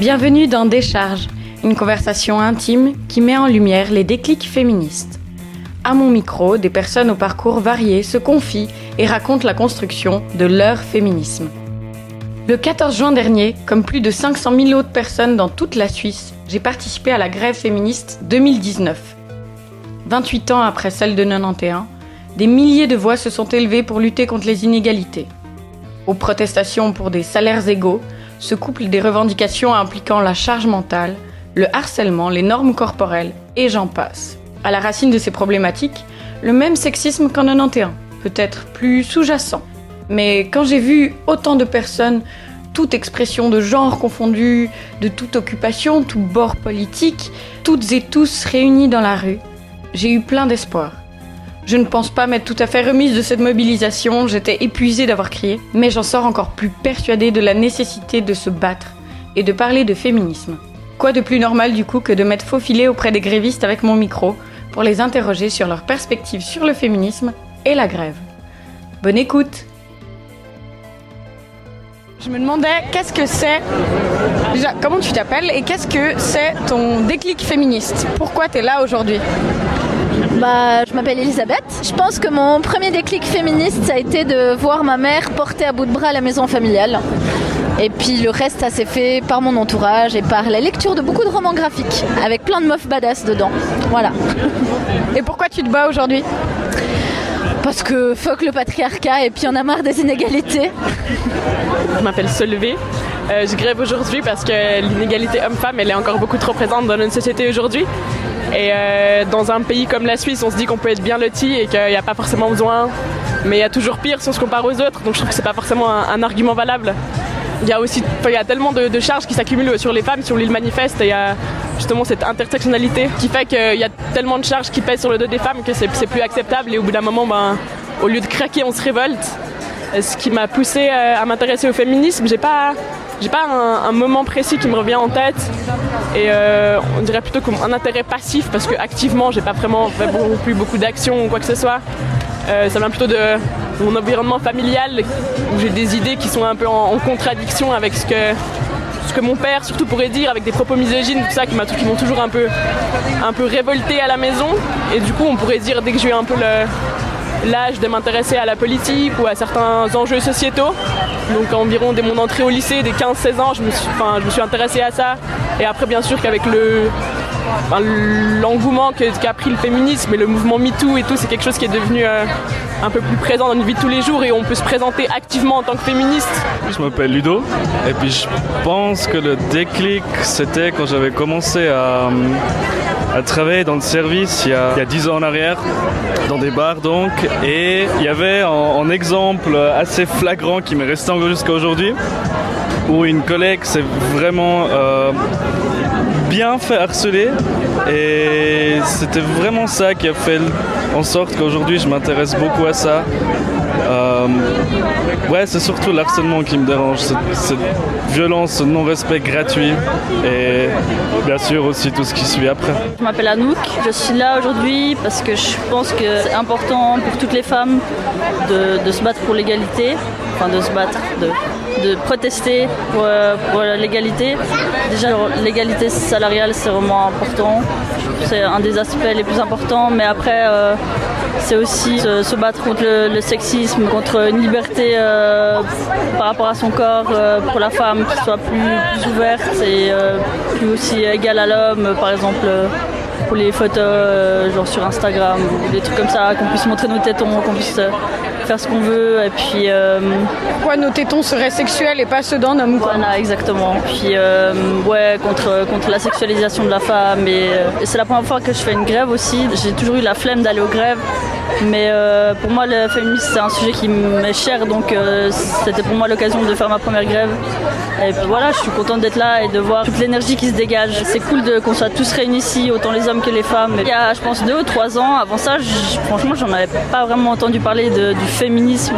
Bienvenue dans Décharge, une conversation intime qui met en lumière les déclics féministes. À mon micro, des personnes au parcours varié se confient et racontent la construction de leur féminisme. Le 14 juin dernier, comme plus de 500 000 autres personnes dans toute la Suisse, j'ai participé à la grève féministe 2019. 28 ans après celle de 91, des milliers de voix se sont élevées pour lutter contre les inégalités. Aux protestations pour des salaires égaux, se couplent des revendications impliquant la charge mentale, le harcèlement, les normes corporelles, et j'en passe. À la racine de ces problématiques, le même sexisme qu'en 91, peut-être plus sous-jacent. Mais quand j'ai vu autant de personnes, toute expression de genre confondue, de toute occupation, tout bord politique, toutes et tous réunis dans la rue, j'ai eu plein d'espoir. Je ne pense pas m'être tout à fait remise de cette mobilisation, j'étais épuisée d'avoir crié, mais j'en sors encore plus persuadée de la nécessité de se battre et de parler de féminisme. Quoi de plus normal du coup que de m'être faufilée auprès des grévistes avec mon micro pour les interroger sur leurs perspectives sur le féminisme et la grève. Bonne écoute! Je me demandais qu'est-ce que c'est, déjà comment tu t'appelles et qu'est-ce que c'est ton déclic féministe? Pourquoi t'es là aujourd'hui? Je m'appelle Elisabeth. Je pense que mon premier déclic féministe, ça a été de voir ma mère portée à bout de bras à la maison familiale. Et puis le reste, ça s'est fait par mon entourage et par la lecture de beaucoup de romans graphiques, avec plein de meufs badass dedans. Voilà. Et pourquoi tu te bats aujourd'hui? Parce que fuck le patriarcat et puis on a marre des inégalités. Je m'appelle Solvay. Je grève aujourd'hui parce que l'inégalité homme-femme, elle est encore beaucoup trop présente dans notre société aujourd'hui. Et dans un pays comme la Suisse, on se dit qu'on peut être bien loti et qu'il n'y a pas forcément besoin. Mais il y a toujours pire si on se compare aux autres, donc je trouve que c'est pas forcément un argument valable. Il y a tellement de charges qui s'accumulent sur les femmes, sur l'île manifeste, et il y a justement cette intersectionnalité qui fait qu'il y a tellement de charges qui pèsent sur le dos des femmes que c'est plus acceptable, et au bout d'un moment, au lieu de craquer, on se révolte. Ce qui m'a poussée à m'intéresser au féminisme, j'ai pas un moment précis qui me revient en tête, et on dirait plutôt comme un intérêt passif, parce que activement j'ai pas vraiment fait plus beaucoup d'actions ou quoi que ce soit. Ça vient plutôt de mon environnement familial, où j'ai des idées qui sont un peu en contradiction avec ce que mon père surtout pourrait dire, avec des propos misogynes, tout ça, qui m'ont toujours un peu révoltée à la maison. Et du coup on pourrait dire, dès que j'ai eu un peu l'âge de m'intéresser à la politique ou à certains enjeux sociétaux, donc environ dès mon entrée au lycée, dès 15-16 ans, je me suis intéressée à ça. Et après bien sûr qu'avec l'engouement qu'a pris le féminisme et le mouvement MeToo et tout, c'est quelque chose qui est devenu un peu plus présent dans notre vie de tous les jours, et on peut se présenter activement en tant que féministe. Je m'appelle Ludo, et puis je pense que le déclic, c'était quand j'avais commencé à travailler dans le service il y a 10 ans en arrière, dans des bars donc, et il y avait en exemple assez flagrant qui m'est resté encore jusqu'à aujourd'hui, où une collègue s'est vraiment bien fait harceler, et c'était vraiment ça qui a fait en sorte qu'aujourd'hui je m'intéresse beaucoup à ça. C'est surtout l'harcèlement qui me dérange, cette violence, ce non-respect gratuit, et bien sûr aussi tout ce qui suit après. Je m'appelle Anouk, je suis là aujourd'hui parce que je pense que c'est important pour toutes les femmes de se battre pour l'égalité, de protester pour l'égalité. Déjà l'égalité salariale, c'est vraiment important, c'est un des aspects les plus importants, mais après c'est aussi se battre contre le sexisme, contre une liberté par rapport à son corps pour la femme qui soit plus ouverte et plus aussi égale à l'homme, par exemple pour les photos genre sur Instagram ou des trucs comme ça, qu'on puisse montrer nos tétons, qu'on puisse faire ce qu'on veut, et puis pourquoi nos tétons seraient sexuels et pas ceux d'un homme, quoi. Voilà, exactement. Puis contre la sexualisation de la femme, et c'est la première fois que je fais une grève aussi. J'ai toujours eu la flemme d'aller aux grèves, mais pour moi le féminisme c'est un sujet qui m'est cher, donc c'était pour moi l'occasion de faire ma première grève. Et puis voilà, je suis contente d'être là et de voir toute l'énergie qui se dégage. C'est cool qu'on soit tous réunis ici, autant les hommes que les femmes. Il y a, je pense, 2 ou 3 ans, avant ça, franchement, j'en avais pas vraiment entendu parler du féminisme.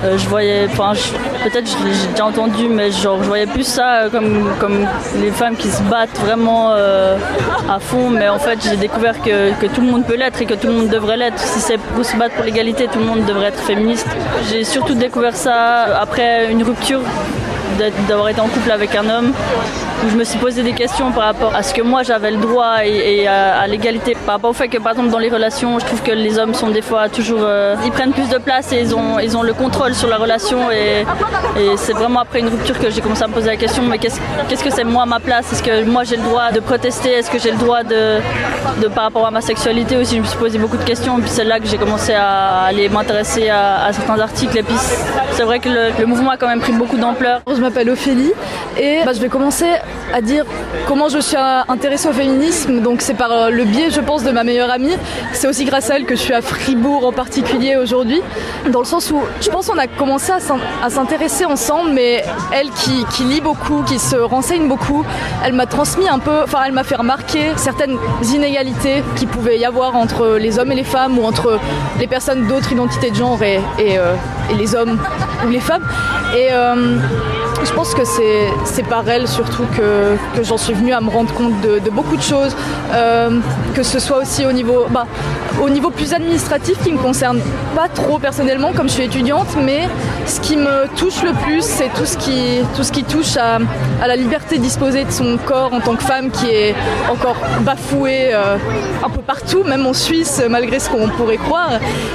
Peut-être j'ai déjà entendu, mais je voyais plus ça comme les femmes qui se battent vraiment à fond. Mais en fait, j'ai découvert que tout le monde peut l'être et que tout le monde devrait l'être. Si c'est pour se battre pour l'égalité, tout le monde devrait être féministe. J'ai surtout découvert ça après une rupture, d'avoir été en couple avec un homme. où je me suis posé des questions par rapport à ce que moi j'avais le droit et à l'égalité, par rapport au fait que par exemple dans les relations, je trouve que les hommes sont des fois toujours, ils prennent plus de place et ils ont le contrôle sur la relation et c'est vraiment après une rupture que j'ai commencé à me poser la question, mais qu'est-ce que c'est moi ma place? Est-ce que moi j'ai le droit de protester? Est-ce que j'ai le droit de par rapport à ma sexualité aussi? Je me suis posé beaucoup de questions et puis c'est là que j'ai commencé à aller m'intéresser à certains articles et puis c'est vrai que le mouvement a quand même pris beaucoup d'ampleur. Je m'appelle Ophélie et je vais commencer à dire comment je suis intéressée au féminisme. Donc c'est par le biais, je pense, de ma meilleure amie. C'est aussi grâce à elle que je suis à Fribourg en particulier aujourd'hui, dans le sens où je pense qu'on a commencé à s'intéresser ensemble, mais elle qui lit beaucoup, qui se renseigne beaucoup, elle m'a transmis un peu, elle m'a fait remarquer certaines inégalités qu'il pouvait y avoir entre les hommes et les femmes ou entre les personnes d'autres identités de genre et les hommes ou les femmes. Et je pense que c'est par elle surtout que j'en suis venue à me rendre compte de beaucoup de choses, que ce soit aussi au niveau plus administratif qui me concerne pas trop personnellement comme je suis étudiante, mais ce qui me touche le plus, c'est tout ce qui touche à la liberté de disposer de son corps en tant que femme qui est encore bafouée un peu partout, même en Suisse, malgré ce qu'on pourrait croire.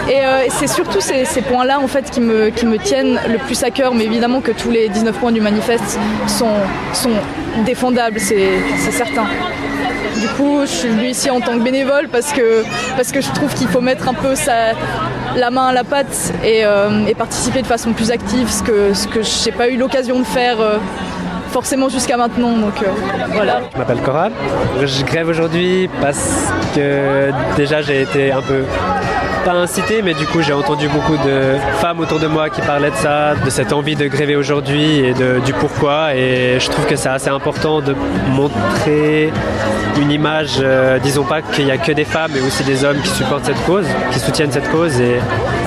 Et c'est surtout ces points-là en fait qui me tiennent le plus à cœur, mais évidemment que tous les 19 points du manifeste sont défendables, c'est certain. Du coup, je suis venue ici en tant que bénévole parce que je trouve qu'il faut mettre un peu la main à la pâte et participer de façon plus active, ce que je n'ai pas eu l'occasion de faire forcément jusqu'à maintenant. Donc voilà. Je m'appelle Coral. Je grève aujourd'hui parce que déjà j'ai été un peu pas incité, mais du coup j'ai entendu beaucoup de femmes autour de moi qui parlaient de ça, de cette envie de gréver aujourd'hui et du pourquoi, et je trouve que c'est assez important de montrer une image, disons pas qu'il n'y a que des femmes mais aussi des hommes qui supportent cette cause, qui soutiennent cette cause, et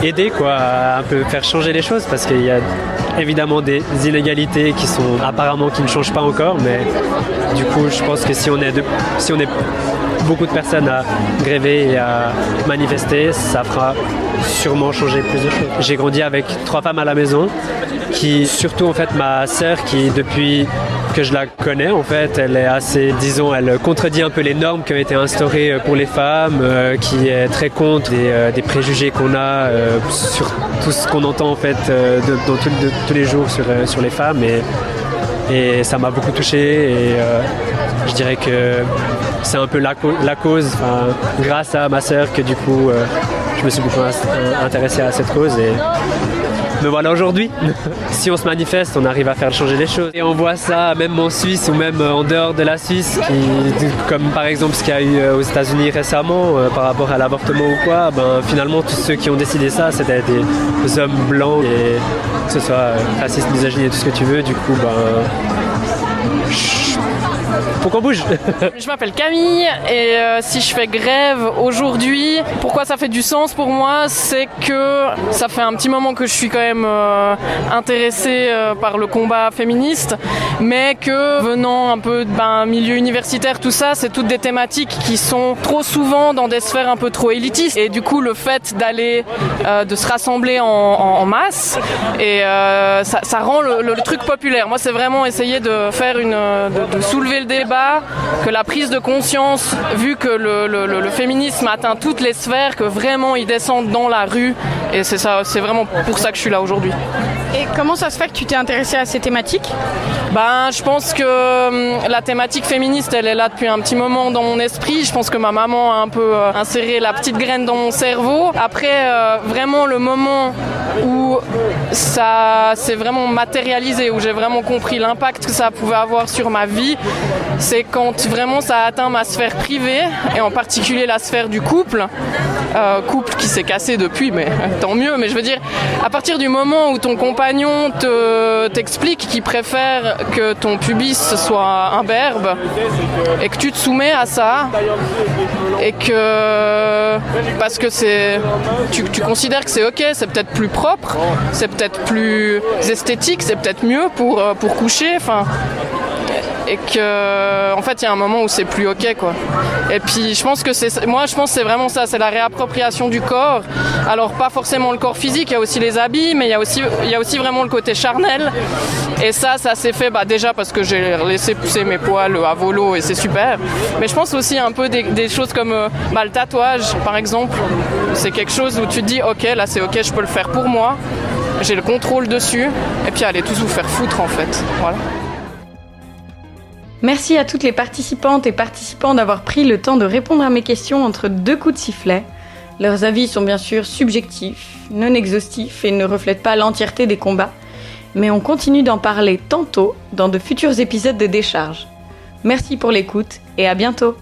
aider à un peu faire changer les choses, parce qu'il y a évidemment des inégalités qui ne changent pas encore, mais du coup je pense que si on est beaucoup de personnes à gréver et à manifester, ça fera sûrement changer plus de choses. J'ai grandi avec 3 femmes à la maison, qui surtout en fait ma sœur, qui depuis que je la connais en fait, elle est assez, disons, elle contredit un peu les normes qui ont été instaurées pour les femmes, qui est très contre des préjugés qu'on a sur tout ce qu'on entend en fait dans tous les jours sur les femmes, et ça m'a beaucoup touché, et je dirais que c'est un peu la cause, grâce à ma sœur, que du coup je me suis beaucoup intéressé à cette cause, et me voilà aujourd'hui. Si on se manifeste, on arrive à faire changer les choses. Et on voit ça même en Suisse ou même en dehors de la Suisse, comme par exemple ce qu'il y a eu aux États-Unis récemment par rapport à l'avortement ou quoi. Finalement, tous ceux qui ont décidé ça, c'était des hommes blancs, et que ce soit raciste, misogyne et tout ce que tu veux. Du coup, faut qu'on bouge. Je m'appelle Camille et si je fais grève aujourd'hui, pourquoi ça fait du sens pour moi, c'est que ça fait un petit moment que je suis quand même intéressée par le combat féministe, mais que venant un peu d'un milieu universitaire, tout ça, c'est toutes des thématiques qui sont trop souvent dans des sphères un peu trop élitistes, et du coup le fait d'aller, de se rassembler en masse, et ça rend le truc populaire. Moi c'est vraiment essayer de faire de soulever le débat, que la prise de conscience, vu que le féminisme atteint toutes les sphères, que vraiment ils descendent dans la rue, et c'est ça, c'est vraiment pour ça que je suis là aujourd'hui. Et comment ça se fait que tu t'es intéressée à ces thématiques ? Je pense que la thématique féministe, elle est là depuis un petit moment dans mon esprit. Je pense que ma maman a un peu inséré la petite graine dans mon cerveau. Après, vraiment le moment où ça s'est vraiment matérialisé, où j'ai vraiment compris l'impact que ça pouvait avoir sur ma vie, c'est quand vraiment ça a atteint ma sphère privée, et en particulier la sphère du couple qui s'est cassé depuis, mais tant mieux. Mais je veux dire, à partir du moment où ton compagnon t'explique qu'il préfère que ton pubis soit imberbe, et que tu te soumets à ça, et que parce que tu considères que c'est ok, c'est peut-être plus propre, c'est peut-être plus esthétique, c'est peut-être mieux pour coucher, et que en fait il y a un moment où c'est plus ok quoi. Et puis je pense que c'est vraiment ça, c'est la réappropriation du corps. Alors pas forcément le corps physique, il y a aussi les habits, mais il y a aussi vraiment le côté charnel. Et ça s'est fait déjà parce que j'ai laissé pousser mes poils à volo et c'est super. Mais je pense aussi un peu des choses comme le tatouage par exemple. C'est quelque chose où tu te dis ok, là c'est ok, je peux le faire pour moi. J'ai le contrôle dessus. Et puis allez tous vous faire foutre en fait. Voilà. Merci à toutes les participantes et participants d'avoir pris le temps de répondre à mes questions entre 2 coups de sifflet. Leurs avis sont bien sûr subjectifs, non exhaustifs et ne reflètent pas l'entièreté des combats. Mais on continue d'en parler tantôt dans de futurs épisodes de Décharge. Merci pour l'écoute et à bientôt.